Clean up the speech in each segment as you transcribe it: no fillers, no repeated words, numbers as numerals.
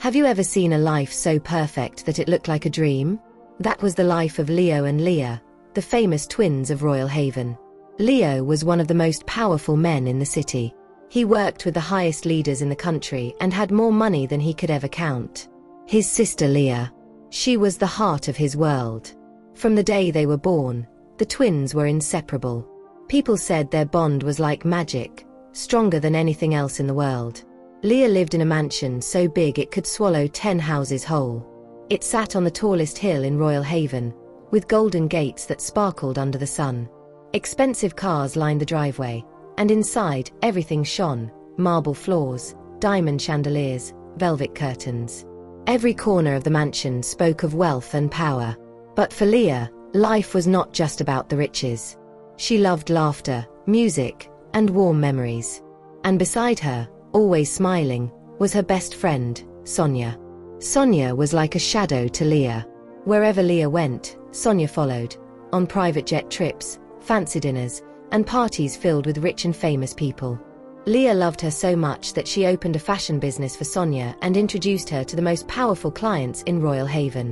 Have you ever seen a life so perfect that it looked like a dream? That was the life of Leo and Leah, the famous twins of Royal Haven. Leo was one of the most powerful men in the city. He worked with the highest leaders in the country and had more money than he could ever count. His sister Leah, she was the heart of his world. From the day they were born, the twins were inseparable. People said their bond was like magic, stronger than anything else in the world. Leah lived in a mansion so big it could swallow 10 houses whole. It sat on the tallest hill in Royal Haven, with golden gates that sparkled under the sun. Expensive cars lined the driveway, and inside everything shone: marble floors, diamond chandeliers, velvet curtains. Every corner of the mansion spoke of wealth and power. But for Leah, life was not just about the riches. She loved laughter, music, and warm memories. And beside her, always smiling, was her best friend, Sonia. Sonia was like a shadow to Leah. Wherever Leah went, Sonia followed, on private jet trips, fancy dinners, and parties filled with rich and famous people. Leah loved her so much that she opened a fashion business for Sonia and introduced her to the most powerful clients in Royal Haven.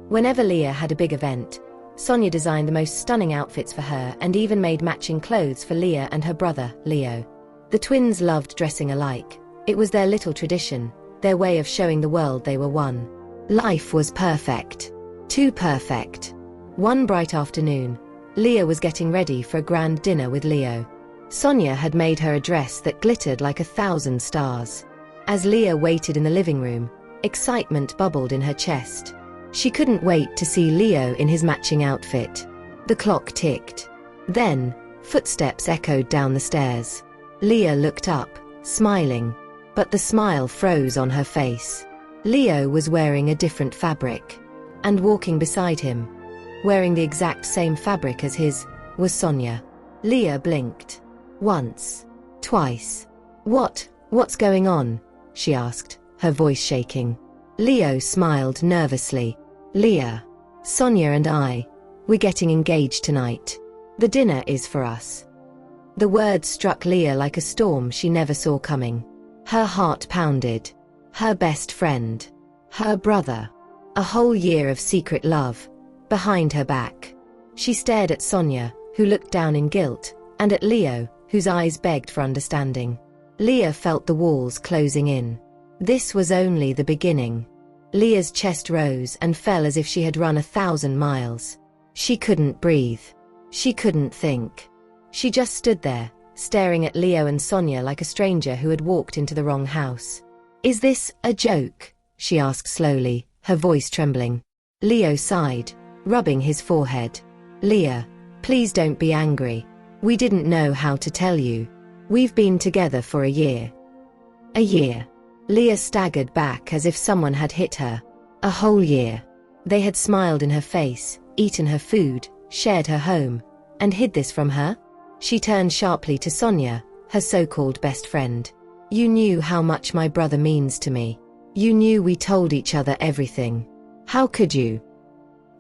Whenever Leah had a big event, Sonia designed the most stunning outfits for her and even made matching clothes for Leah and her brother, Leo. The twins loved dressing alike. It was their little tradition, their way of showing the world they were one. Life was perfect. Too perfect. One bright afternoon, Leah was getting ready for a grand dinner with Leo. Sonia had made her a dress that glittered like 1,000 stars. As Leah waited in the living room, excitement bubbled in her chest. She couldn't wait to see Leo in his matching outfit. The clock ticked. Then, footsteps echoed down the stairs. Leah looked up, smiling, but the smile froze on her face. Leo was wearing a different fabric. And walking beside him, wearing the exact same fabric as his, was Sonia. Leah blinked. Once. Twice. What's going on? She asked, her voice shaking. Leo smiled nervously. Leah, Sonia and we're getting engaged tonight. The dinner is for us. The words struck Leah like a storm she never saw coming. Her heart pounded. Her best friend. Her brother. A whole year of secret love. Behind her back. She stared at Sonia, who looked down in guilt, and at Leo, whose eyes begged for understanding. Leah felt the walls closing in. This was only the beginning. Leah's chest rose and fell as if she had run 1,000 miles. She couldn't breathe. She couldn't think. She just stood there, staring at Leo and Sonia like a stranger who had walked into the wrong house. "Is this a joke?" she asked slowly, her voice trembling. Leo sighed, rubbing his forehead. "Leah, please don't be angry. We didn't know how to tell you. We've been together for a year." A year. Leah staggered back as if someone had hit her. A whole year. They had smiled in her face, eaten her food, shared her home, and hid this from her? She turned sharply to Sonia, her so-called best friend. "You knew how much my brother means to me. You knew we told each other everything. How could you?"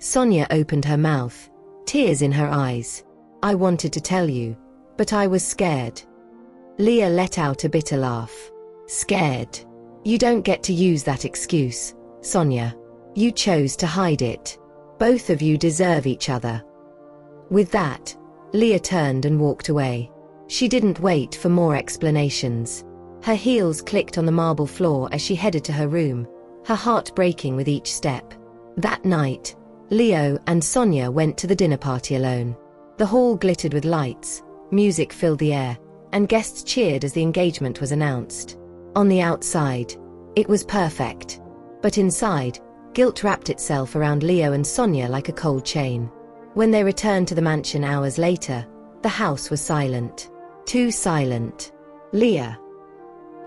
Sonia opened her mouth, tears in her eyes. "I wanted to tell you, but I was scared." Leah let out a bitter laugh. "Scared? You don't get to use that excuse, Sonia. You chose to hide it. Both of you deserve each other." With that, Leah turned and walked away. She didn't wait for more explanations. Her heels clicked on the marble floor as she headed to her room, her heart breaking with each step. That night, Leo and Sonia went to the dinner party alone. The hall glittered with lights, music filled the air, and guests cheered as the engagement was announced. On the outside, it was perfect. But inside, guilt wrapped itself around Leo and Sonia like a cold chain. When they returned to the mansion hours later, the house was silent. Too silent. "Leah."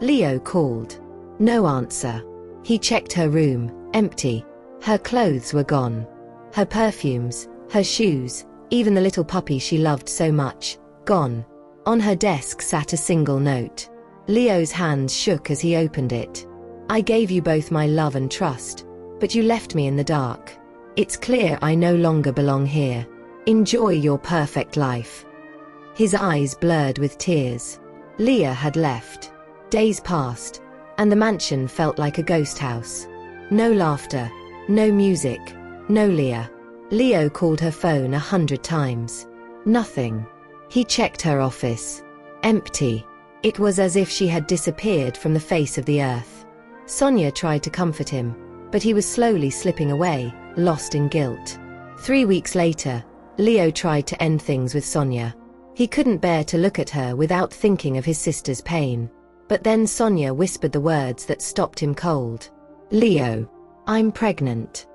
Leo called. No answer. He checked her room, empty. Her clothes were gone. Her perfumes, her shoes, even the little puppy she loved so much, gone. On her desk sat a single note. Leo's hands shook as he opened it. "I gave you both my love and trust, but you left me in the dark. It's clear I no longer belong here. Enjoy your perfect life." His eyes blurred with tears. Leah had left. Days passed, and the mansion felt like a ghost house. No laughter. No music. No Leah. Leo called her phone 100 times. Nothing. He checked her office. Empty. It was as if she had disappeared from the face of the earth. Sonia tried to comfort him, but he was slowly slipping away, lost in guilt. 3 weeks later, Leo tried to end things with Sonia. He couldn't bear to look at her without thinking of his sister's pain. But then Sonia whispered the words that stopped him cold. "Leo, I'm pregnant."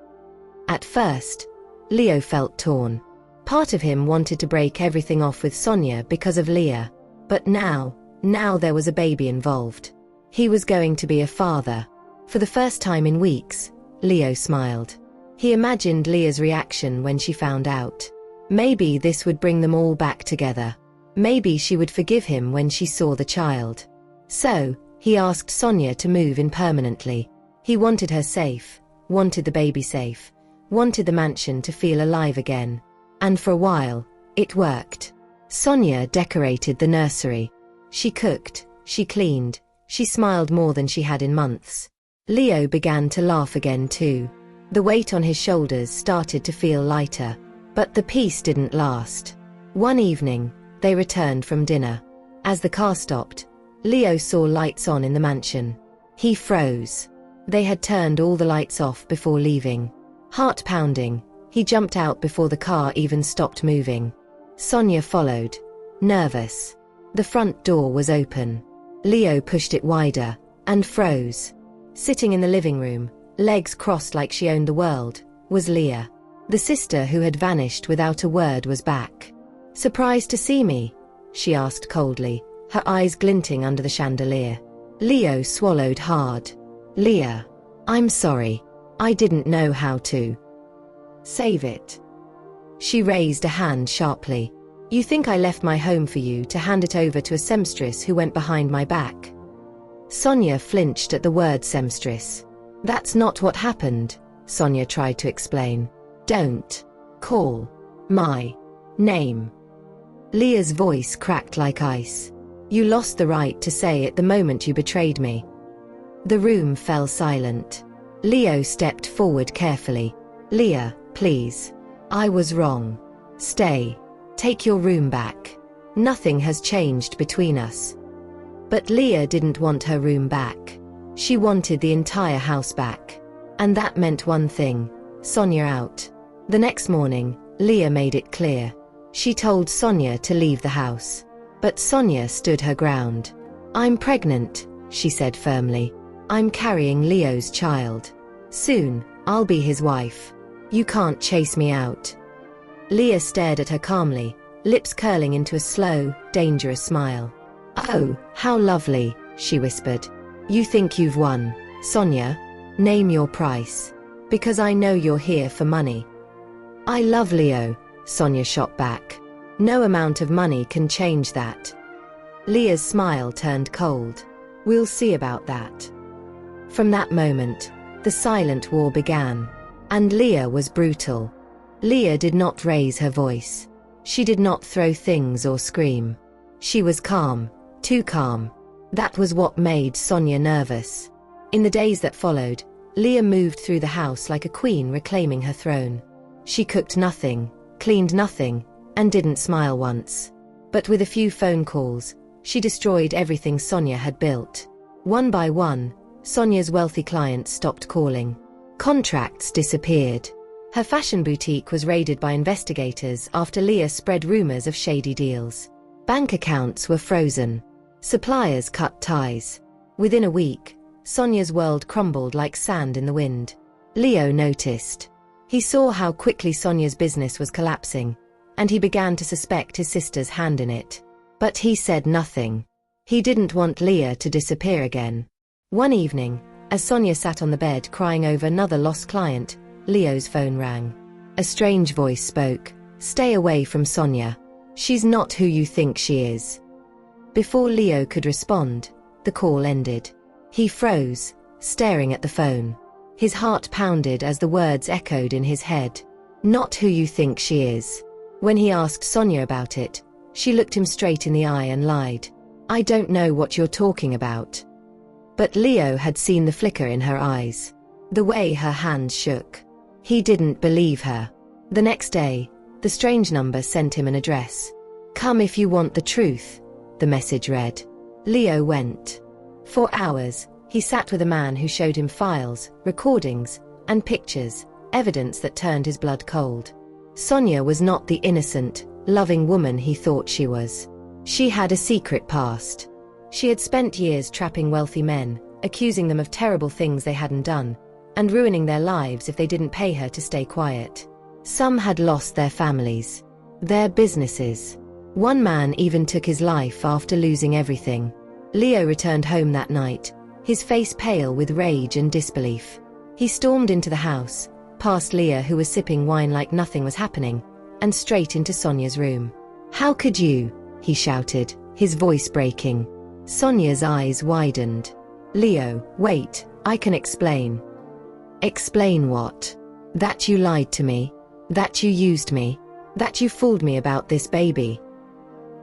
At first, Leo felt torn. Part of him wanted to break everything off with Sonia because of Leah. But now there was a baby involved. He was going to be a father. For the first time in weeks, Leo smiled. He imagined Leah's reaction when she found out. Maybe this would bring them all back together. Maybe she would forgive him when she saw the child. So, he asked Sonia to move in permanently. He wanted her safe, wanted the baby safe, wanted the mansion to feel alive again. And for a while, it worked. Sonia decorated the nursery. She cooked, she cleaned, she smiled more than she had in months. Leo began to laugh again too. The weight on his shoulders started to feel lighter. But the peace didn't last. One evening, they returned from dinner. As the car stopped, Leo saw lights on in the mansion. He froze. They had turned all the lights off before leaving. Heart pounding, he jumped out before the car even stopped moving. Sonia followed, nervous. The front door was open. Leo pushed it wider, and froze. Sitting in the living room, legs crossed like she owned the world, was Leah. The sister who had vanished without a word was back. "Surprised to see me?" she asked coldly, her eyes glinting under the chandelier. Leo swallowed hard. "Leah, I'm sorry. I didn't know how to save it." She raised a hand sharply. "You think I left my home for you to hand it over to a seamstress who went behind my back?" Sonia flinched at the word seamstress. "That's not what happened," Sonia tried to explain. "Don't call my name." Leah's voice cracked like ice. "You lost the right to say it the moment you betrayed me." The room fell silent. Leo stepped forward carefully. "Leah, please. I was wrong. Stay. Take your room back. Nothing has changed between us." But Leah didn't want her room back. She wanted the entire house back. And that meant one thing: Sonia out. The next morning, Leah made it clear. She told Sonia to leave the house. But Sonia stood her ground. "I'm pregnant," she said firmly. "I'm carrying Leo's child. Soon, I'll be his wife. You can't chase me out." Leah stared at her calmly, lips curling into a slow, dangerous smile. "Oh, how lovely," she whispered. "You think you've won, Sonia? Name your price. Because I know you're here for money." "I love Leo," Sonia shot back. "No amount of money can change that." Leah's smile turned cold. "We'll see about that." From that moment, the silent war began. And Leah was brutal. Leah did not raise her voice. She did not throw things or scream. She was calm, too calm. That was what made Sonia nervous. In the days that followed, Leah moved through the house like a queen reclaiming her throne. She cooked nothing, cleaned nothing, and didn't smile once. But with a few phone calls, she destroyed everything Sonia had built. One by one, Sonia's wealthy clients stopped calling. Contracts disappeared. Her fashion boutique was raided by investigators after Leah spread rumors of shady deals. Bank accounts were frozen. Suppliers cut ties. Within a week, Sonia's world crumbled like sand in the wind. Leo noticed. He saw how quickly Sonia's business was collapsing, and he began to suspect his sister's hand in it. But he said nothing. He didn't want Leah to disappear again. One evening, as Sonia sat on the bed crying over another lost client, Leo's phone rang. A strange voice spoke. "Stay away from Sonia. She's not who you think she is." Before Leo could respond, the call ended. He froze, staring at the phone. His heart pounded as the words echoed in his head. "Not who you think she is." When he asked Sonia about it, she looked him straight in the eye and lied. "I don't know what you're talking about." But Leo had seen the flicker in her eyes. The way her hands shook. He didn't believe her. The next day, the strange number sent him an address. "Come if you want the truth," the message read. Leo went. For hours, he sat with a man who showed him files, recordings, and pictures, evidence that turned his blood cold. Sonia was not the innocent, loving woman he thought she was. She had a secret past. She had spent years trapping wealthy men, accusing them of terrible things they hadn't done, and ruining their lives if they didn't pay her to stay quiet. Some had lost their families, their businesses. One man even took his life after losing everything. Leo returned home that night, his face pale with rage and disbelief. He stormed into the house, past Leah who was sipping wine like nothing was happening, and straight into Sonia's room. "How could you?" he shouted, his voice breaking. Sonia's eyes widened. "Leo, wait, I can explain." "Explain what?" "That you lied to me. That you used me. That you fooled me about this baby."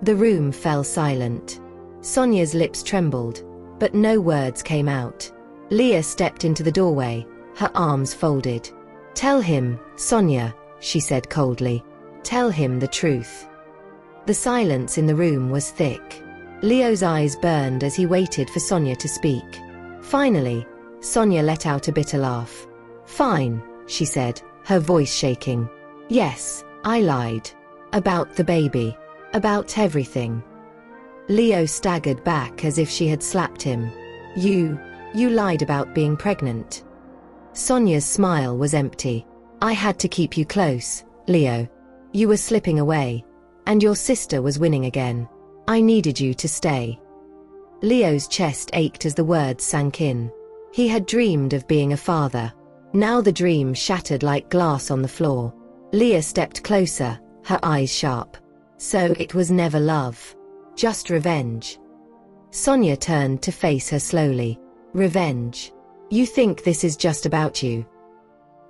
The room fell silent. Sonia's lips trembled, but no words came out. Leah stepped into the doorway, her arms folded. "Tell him, Sonia," she said coldly. "Tell him the truth." The silence in the room was thick. Leo's eyes burned as he waited for Sonia to speak. Finally, Sonia let out a bitter laugh. "Fine," she said, her voice shaking. "Yes, I lied. About the baby. About everything." Leo staggered back as if she had slapped him. You lied about being pregnant." Sonia's smile was empty. "I had to keep you close, Leo. You were slipping away, and your sister was winning again. I needed you to stay." Leo's chest ached as the words sank in. He had dreamed of being a father. Now the dream shattered like glass on the floor. Leah stepped closer, her eyes sharp. "So it was never love. Just revenge." Sonia turned to face her slowly. "Revenge? You think this is just about you?"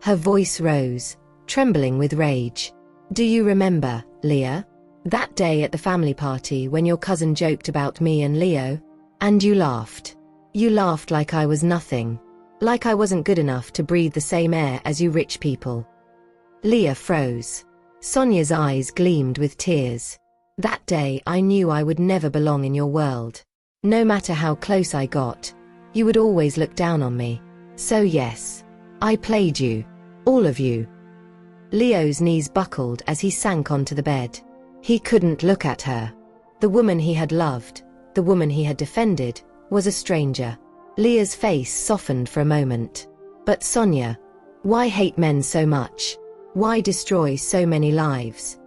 Her voice rose, trembling with rage. "Do you remember, Leah? That day at the family party when your cousin joked about me and Leo? And you laughed. You laughed like I was nothing. Like I wasn't good enough to breathe the same air as you rich people." Leah froze. Sonia's eyes gleamed with tears. "That day I knew I would never belong in your world. No matter how close I got, you would always look down on me. So yes, I played you. All of you." Leo's knees buckled as he sank onto the bed. He couldn't look at her. The woman he had loved, the woman he had defended, was a stranger. Leah's face softened for a moment. "But Sonia, why hate men so much? Why destroy so many lives?"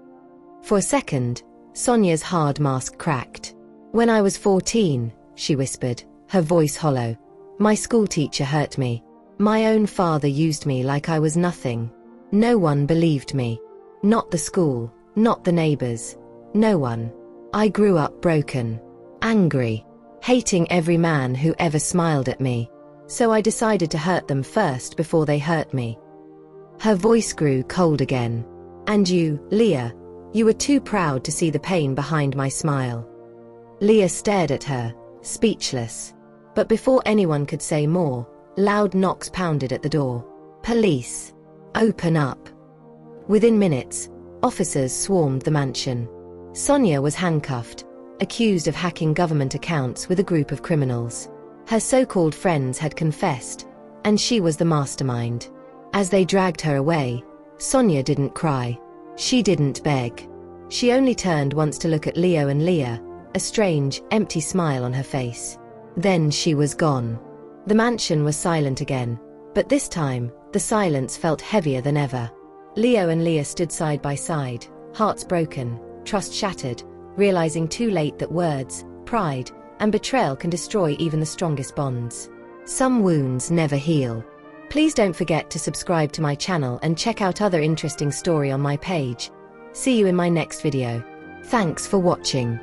For a second, Sonia's hard mask cracked. "When I was 14, she whispered, her voice hollow. "My schoolteacher hurt me. My own father used me like I was nothing. No one believed me. Not the school, not the neighbors. No one. I grew up broken, angry, hating every man who ever smiled at me. So I decided to hurt them first before they hurt me." Her voice grew cold again. "And you, Leah, you were too proud to see the pain behind my smile." Leah stared at her, speechless. But before anyone could say more, loud knocks pounded at the door. "Police! Open up!" Within minutes, officers swarmed the mansion. Sonia was handcuffed, accused of hacking government accounts with a group of criminals. Her so-called friends had confessed, and she was the mastermind. As they dragged her away, Sonia didn't cry. She didn't beg. She only turned once to look at Leo and Leah, a strange, empty smile on her face. Then she was gone. The mansion was silent again, but this time, the silence felt heavier than ever. Leo and Leah stood side by side, hearts broken, trust shattered, realizing too late that words, pride, and betrayal can destroy even the strongest bonds. Some wounds never heal. Please don't forget to subscribe to my channel and check out other interesting story on my page. See you in my next video. Thanks for watching.